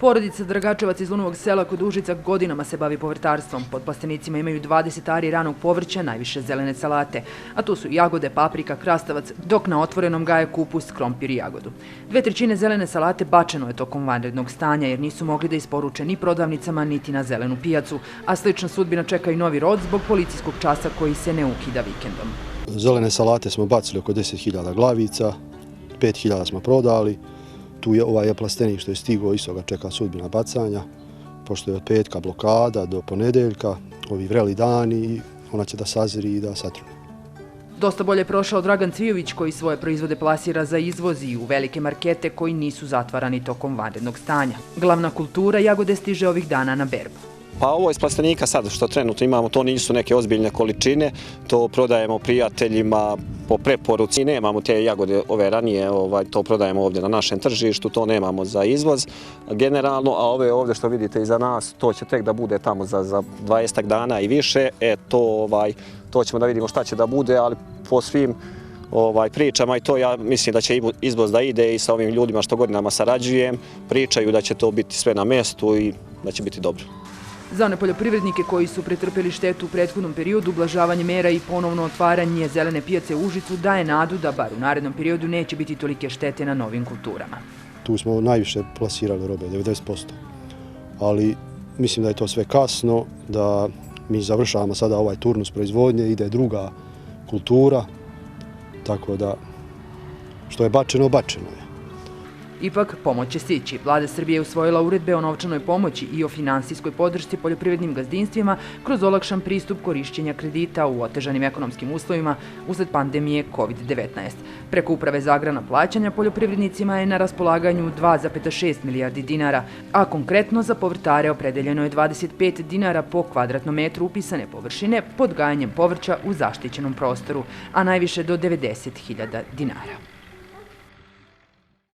Porodica Dragačevac iz Lunovog sela kod Užica godinama se bavi povrtarstvom. Pod plastenicima imaju 20 ari ranog povrća, najviše zelene salate. A tu su jagode, paprika, krastavac, dok na otvorenom gaje kupus, krompir i jagodu. 2/3 zelene salate bačeno je tokom vanrednog stanja jer nisu mogli da isporuče ni prodavnicama niti na zelenu pijacu. A slična sudbina čeka i Novi Rod zbog policijskog časa koji se ne ukida vikendom. Zelene salate smo bacili oko 10.000 glavica, 5.000 smo prodali. Tu je ovaj plastenik što je stigao, isto ga čeka sudbina bacanja, pošto je od petka blokada do ponedeljka, ovi vreli dani i ona će da sazri i da satrune. Dosta bolje prošao Dragan Cvijović koji svoje proizvode plasira za izvoz i u velike markete koji nisu zatvarani tokom vanrednog stanja. Glavna kultura jagode stiže ovih dana na berbu. Pa ovo iz plastenika sad što trenutno imamo, to nisu neke ozbiljne količine, to prodajemo prijateljima po preporuci. Nemamo te jagode ove ranije, to prodajemo ovdje na našem tržištu, to nemamo za izvoz generalno, a ove ovdje što vidite iza nas, to će tek da bude tamo za 20 dana i više, to ćemo da vidimo šta će da bude, ali po svim pričama i to ja mislim da će izvoz da ide i sa ovim ljudima što godinama sarađujem, pričaju da će to biti sve na mjestu i da će biti dobro. Za one poljoprivrednike koji su pretrpeli štetu u prethodnom periodu, ublažavanje mera i ponovno otvaranje zelene pijace u Užicu daje nadu da bar u narednom periodu neće biti tolike štete na novim kulturama. Tu smo najviše plasirali robe, 90%. Ali mislim da je to sve kasno, da mi završavamo sada ovaj turnus proizvodnje, ide druga kultura, tako da što je bačeno, bačeno je. Ipak, pomoć će stići. Vlada Srbije je usvojila uredbe o novčanoj pomoći i o finansijskoj podršci poljoprivrednim gazdinstvima kroz olakšan pristup korišćenja kredita u otežanim ekonomskim uslovima usled pandemije COVID-19. Preko Uprave za agrarna plaćanja poljoprivrednicima je na raspolaganju 2,6 milijardi dinara, a konkretno za povrtare opredeljeno je 25 dinara po kvadratnom metru upisane površine pod gajanjem povrća u zaštićenom prostoru, a najviše do 90.000 dinara.